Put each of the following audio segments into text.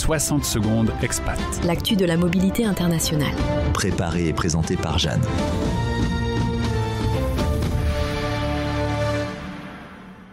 60 secondes expat. L'actu de la mobilité internationale. Préparé et présenté par Jeanne.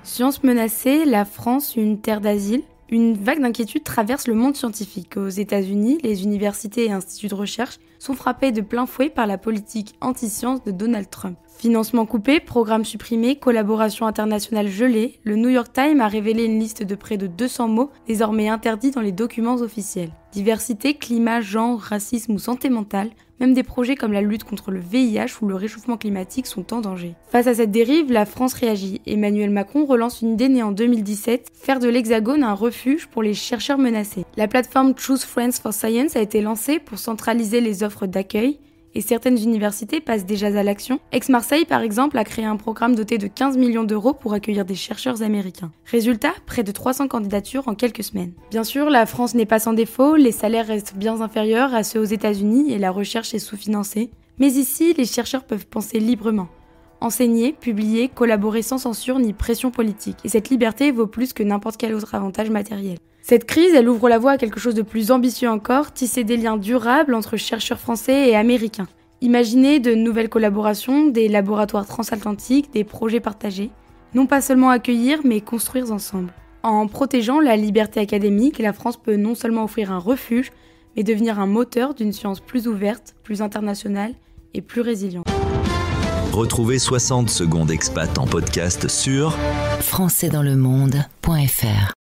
Sciences menacées, la France, une terre d'asile. Une vague d'inquiétude traverse le monde scientifique. Aux États-Unis, les universités et instituts de recherche sont frappés de plein fouet par la politique anti-science de Donald Trump. Financement coupé, programmes supprimés, collaboration internationale gelée, le New York Times a révélé une liste de près de 200 mots désormais interdits dans les documents officiels. Diversité, climat, genre, racisme ou santé mentale, même des projets comme la lutte contre le VIH ou le réchauffement climatique sont en danger. Face à cette dérive, la France réagit. Emmanuel Macron relance une idée née en 2017, faire de l'Hexagone un refuge pour les chercheurs menacés. La plateforme Choose Friends for Science a été lancée pour centraliser les offres d'accueil, et certaines universités passent déjà à l'action. Aix-Marseille, par exemple, a créé un programme doté de 15 millions d'euros pour accueillir des chercheurs américains. Résultat, près de 300 candidatures en quelques semaines. Bien sûr, la France n'est pas sans défaut, les salaires restent bien inférieurs à ceux aux États-Unis et la recherche est sous-financée. Mais ici, les chercheurs peuvent penser librement. Enseigner, publier, collaborer sans censure ni pression politique. Et cette liberté vaut plus que n'importe quel autre avantage matériel. Cette crise, elle ouvre la voie à quelque chose de plus ambitieux encore, tisser des liens durables entre chercheurs français et américains. Imaginer de nouvelles collaborations, des laboratoires transatlantiques, des projets partagés. Non pas seulement accueillir, mais construire ensemble. En protégeant la liberté académique, la France peut non seulement offrir un refuge, mais devenir un moteur d'une science plus ouverte, plus internationale et plus résiliente. Retrouvez 60 secondes expat en podcast sur françaisdanslemonde.fr